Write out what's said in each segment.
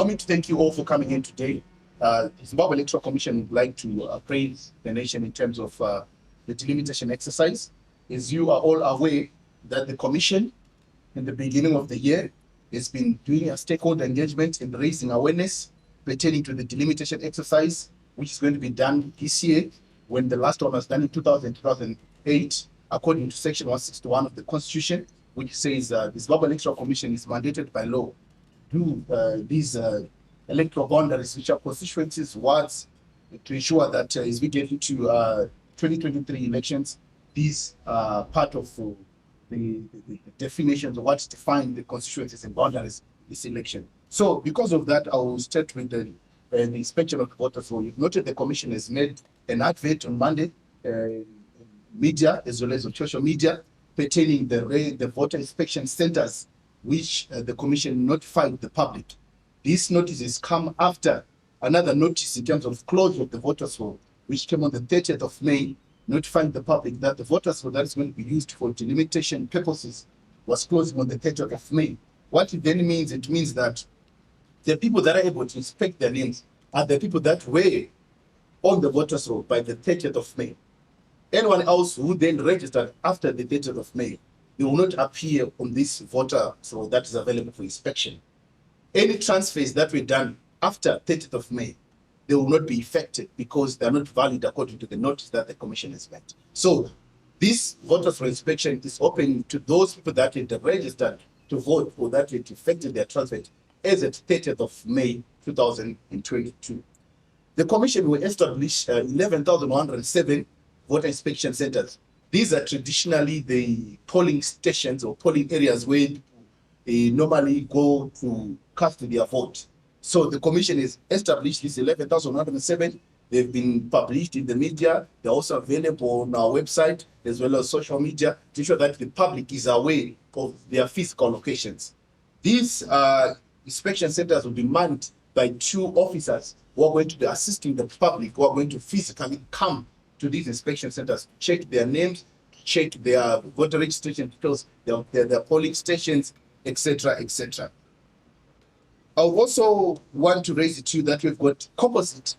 Allow me to thank you all for coming in today. Zimbabwe Electoral Commission would like to praise the nation in terms of the delimitation exercise. As you are all aware that the Commission, in the beginning of the year, has been doing a stakeholder engagement and raising awareness pertaining to the delimitation exercise, which is going to be done this year, when the last one was done in 2008, according to Section 161 of the Constitution, which says the Zimbabwe Electoral Commission is mandated by law to do these electoral boundaries, which are constituencies, wards, to ensure that as we get into 2023 elections, these are part of the definitions of what define the constituencies and boundaries this election. So because of that, I will start with the inspection of the voters. So you've noted the Commission has made an advert on Monday, media as well as on social media, pertaining the voter inspection centers, which the Commission notified the public. This notice has come after another notice in terms of closure of the voters' roll, which came on the 30th of May, notifying the public that the voters' roll that is going to be used for delimitation purposes was closing on the 30th of May. What it then means, it means that the people that are able to inspect their names are the people that were on the voters' roll by the 30th of May. Anyone else who then registered after the 30th of May, they will not appear on this voter roll that is available for inspection. Any transfers that were done after 30th of May, they will not be effective because they are not valid according to the notice that the Commission has made. So this voters roll inspection is open to those people that had registered to vote or that had effected their transfer as at 30th of May 2022. The Commission will establish 11,107 voter inspection centers. These are traditionally the polling stations or polling areas where they normally go to cast their vote. So the Commission has established these 11,107. They've been published in the media. They're also available on our website as well as social media to ensure that the public is aware of their physical locations. These inspection centers will be manned by 2 officers who are going to be assisting the public, who are going to physically come to these inspection centers, check their names, check their voter registration details, their polling stations, etc., etc. I also want to raise it to you that we've got composite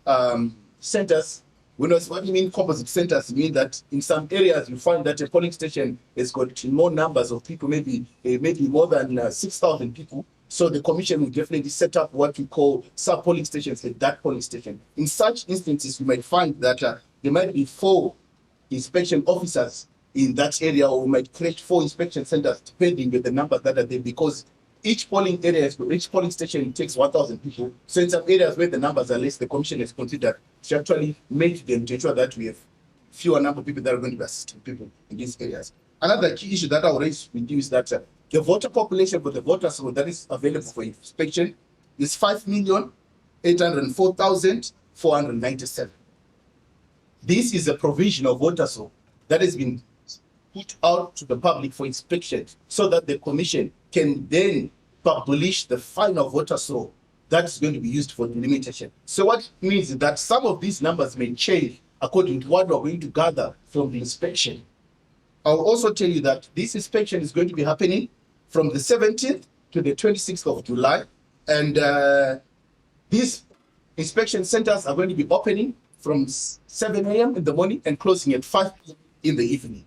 centers. What do you mean composite centers? You mean that in some areas you find that a polling station has got more numbers of people, maybe more than 6,000 people. So the Commission will definitely set up what we call sub-polling stations at that polling station. In such instances, you might find that there might be 4 inspection officers in that area, or we might create 4 inspection centers depending on the numbers that are there, because each polling area, each polling station takes 1,000 people. So in some areas where the numbers are less, the Commission has considered to actually make them to ensure that we have fewer number of people that are going to be assisting people in these areas. Another key issue that I will raise with you is that the voter population for the voters roll that is available for inspection is 5,804,497. This is a provisional voters roll that has been put out to the public for inspection so that the Commission can then publish the final voters roll that's going to be used for delimitation. So what it means is that some of these numbers may change according to what we're going to gather from the inspection. I'll also tell you that this inspection is going to be happening from the 17th to the 26th of July. And these inspection centers are going to be opening from 7 a.m. in the morning and closing at 5 p.m. in the evening.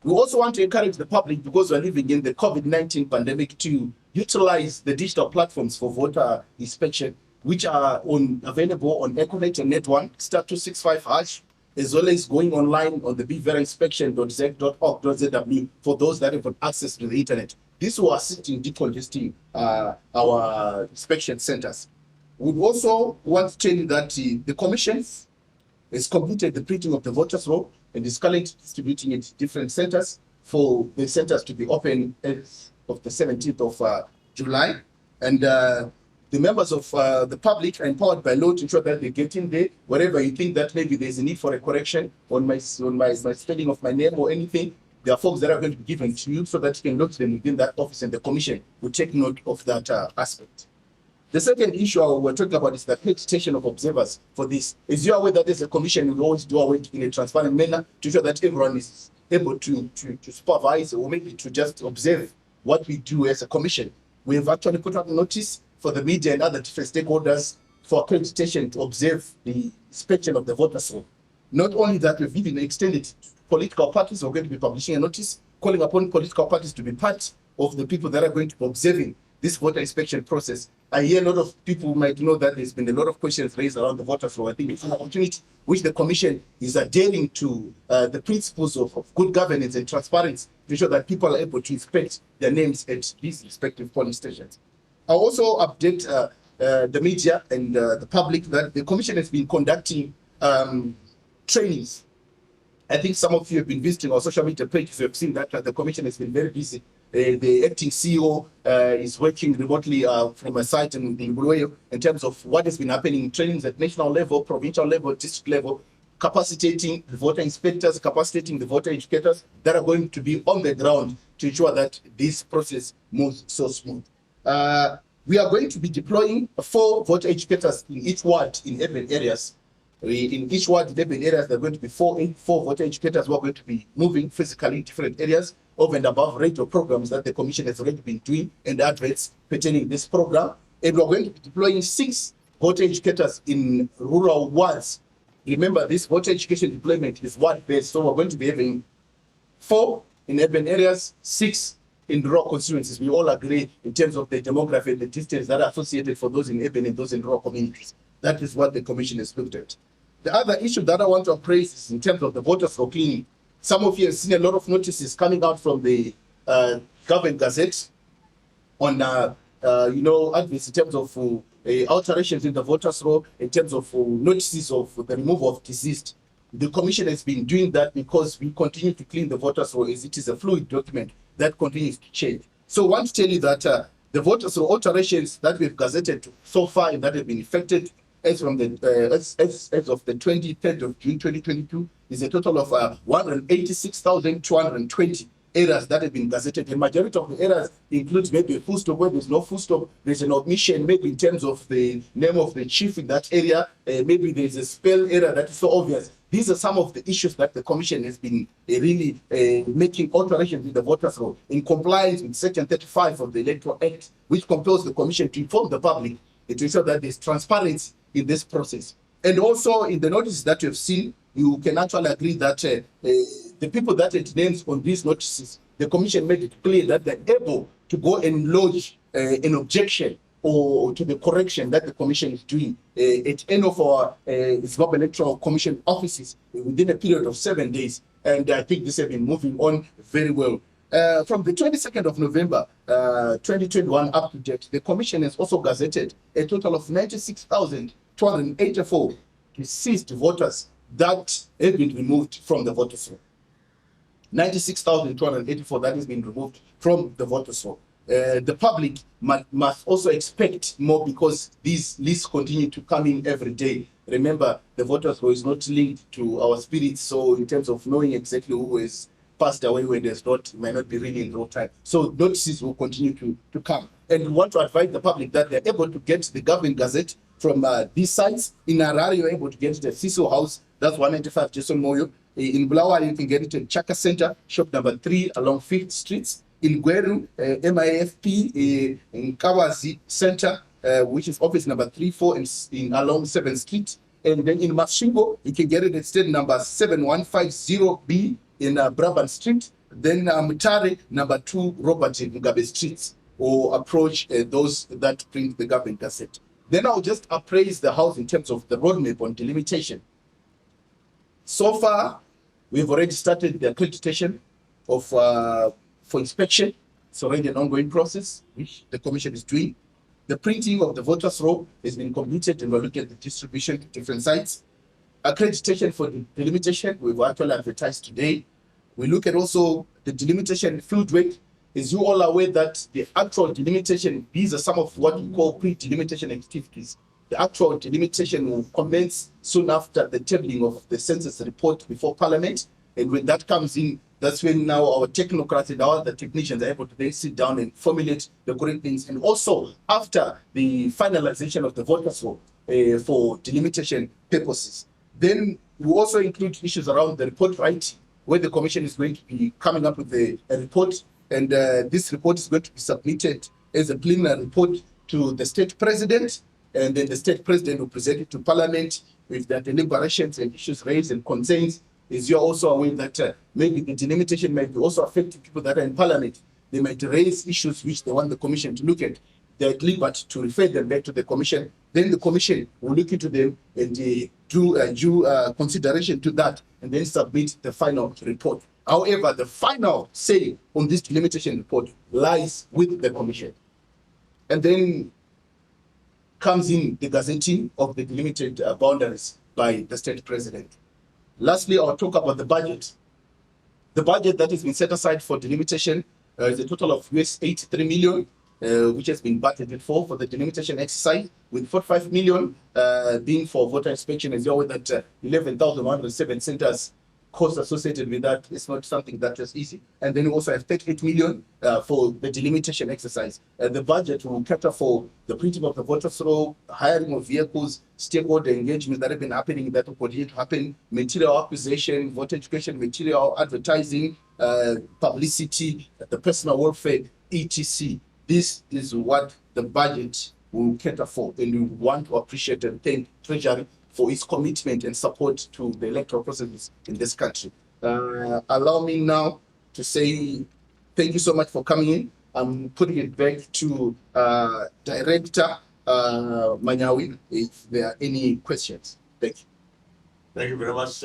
We also want to encourage the public, because we're living in the COVID-19 pandemic, to utilize the digital platforms for voter inspection, which are available on Econet and Net1, *265#, as well as going online on the bverinspection.zec.org.zw for those that have got access to the internet. This will assist in decongesting our inspection centers. We also want to tell you that the Commission has completed the printing of the voters roll and is currently distributing it to different centers for the centers to be open as of the 17th of July. And the members of the public are empowered by law to ensure that they get in there. Wherever you think that maybe there's a need for a correction on my spelling of my name or anything, there are forms that are going to be given to you so that you can note them within that office, and the Commission will take note of that aspect. The second issue we're talking about is the accreditation of observers for this. As you are aware that as a Commission, we always do our work in a transparent manner to ensure that everyone is able to supervise or maybe to just observe what we do as a Commission. We have actually put out a notice for the media and other different stakeholders for accreditation to observe the inspection of the voters' roll. Not only that, we've even extended to political parties. We're going to be publishing a notice calling upon political parties to be part of the people that are going to be observing this voter inspection process. I hear a lot of people might know that there's been a lot of questions raised around the voters' roll. I think it's an opportunity which the Commission is adhering to the principles of good governance and transparency to ensure that people are able to inspect their names at these respective polling stations. I'll also update the media and the public that the Commission has been conducting trainings. I think some of you have been visiting our social media pages. You have seen that the Commission has been very busy. The acting CEO is working remotely from a site in Bulawayo in terms of what has been happening in trainings at national level, provincial level, district level, capacitating the voter inspectors, capacitating the voter educators that are going to be on the ground to ensure that this process moves so smooth. We are going to be deploying 4 voter educators in each ward in urban areas. In each ward in urban areas, there are going to be 4 voter educators who are going to be moving physically in different areas over and above radio programs that the Commission has already been doing and adverts pertaining this program. And we're going to be deploying 6 voter educators in rural wards. Remember, this voter education deployment is ward-based, so we're going to be having 4 in urban areas, 6 in rural constituencies. We all agree in terms of the demography and the distance that are associated for those in urban and those in rural communities. That is what the Commission has looked at. The other issue that I want to appraise is in terms of the voters' roll cleaning. Some of you have seen a lot of notices coming out from the Government Gazette on, advice in terms of alterations in the voters' roll, in terms of notices of the removal of deceased. The Commission has been doing that because we continue to clean the voters' roll as it is a fluid document that continues to change. So I want to tell you that the voters' roll alterations that we've gazetted so far and that have been effected as from the as of the 23rd of June 2022 is a total of 186,220 errors that have been gazetted. The majority of the errors includes maybe a full stop where there's no full stop, there's an omission maybe in terms of the name of the chief in that area, maybe there's a spell error that is so obvious. These are some of the issues that the Commission has been really making alterations in the voters' roll in compliance with Section 35 of the Electoral Act, which compels the Commission to inform the public to ensure that there's transparency in this process. And also in the notices that you have seen, you can actually agree that the people that had names on these notices, the Commission made it clear that they're able to go and lodge an objection or to the correction that the Commission is doing at any of our ZiFM Electoral Commission offices within a period of 7 days. And I think this has been moving on very well. From the 22nd of November 2021 up to date, the Commission has also gazetted a total of 96,284 deceased voters that have been removed from the voters' roll. 96,284 that has been removed from the voters' roll. The public must also expect more because these lists continue to come in every day. Remember, the voters' roll is not linked to our spirits, so in terms of knowing exactly who is passed away when there's not, might not be really in real time. So notices will continue to come. And we want to advise the public that they're able to get the Government Gazette from these sites. In Harare, you're able to get the CISO House, that's 195 Jason Moyo. In Bulawayo, you can get it in Chaka Center, shop number 3 along 5th Street. In Gweru, MIFP, in Kawazi Center, which is office number 34 in along 7th Street. And then in Mashingo, you can get it at state number 7150B in Brabant Street. Then Mutare, number 2, Robert Mugabe Street, or approach those that print the Government Gazette. Then I'll just appraise the House in terms of the roadmap on delimitation. So far, we've already started the accreditation of for inspection. It's already an ongoing process, which the Commission is doing. The printing of the voters' roll has been completed, and we're looking at the distribution to different sites. Accreditation for the delimitation, we've actually advertised today. We look at also the delimitation field work. As you all aware that the actual delimitation, these are some of what we call pre-delimitation activities. The actual delimitation will commence soon after the tabling of the census report before Parliament. And when that comes in, that's when now our technocrats and our other technicians are able to then sit down and formulate the correct things. And also after the finalization of the voters' roll for delimitation purposes. Then we also include issues around the report writing, where the Commission is going to be coming up with a report. And this report is going to be submitted as a preliminary report to the state president, and then the state president will present it to parliament with their deliberations and issues raised and concerns. Is you're also aware that maybe the delimitation might be also affecting people that are in parliament. They might raise issues which they want the commission to look at. They're at liberty to refer them back to the commission. Then the commission will look into them and do due consideration to that, and then submit the final report. However, the final say on this delimitation report lies with the commission. And then comes in the gazetting of the delimited boundaries by the state president. Lastly, I'll talk about the budget. The budget that has been set aside for delimitation is a total of US 83 million, which has been budgeted for the delimitation exercise, with 45 million being for voter inspection. As you know, that 11,107 centers cost associated with that. It's not something that is easy. And then we also have 38 million for the delimitation exercise. The budget will cater for the printing of the voters roll, hiring of vehicles, stakeholder engagement that have been happening, that will continue to happen, material acquisition, voter education material, advertising, publicity, the personal welfare, etc. This is what the budget will cater for, and we want to appreciate and thank Treasury for its commitment and support to the electoral processes in this country. Allow me now to say thank you so much for coming in. I'm putting it back to Director Manyawi if there are any questions. Thank you. Thank you very much.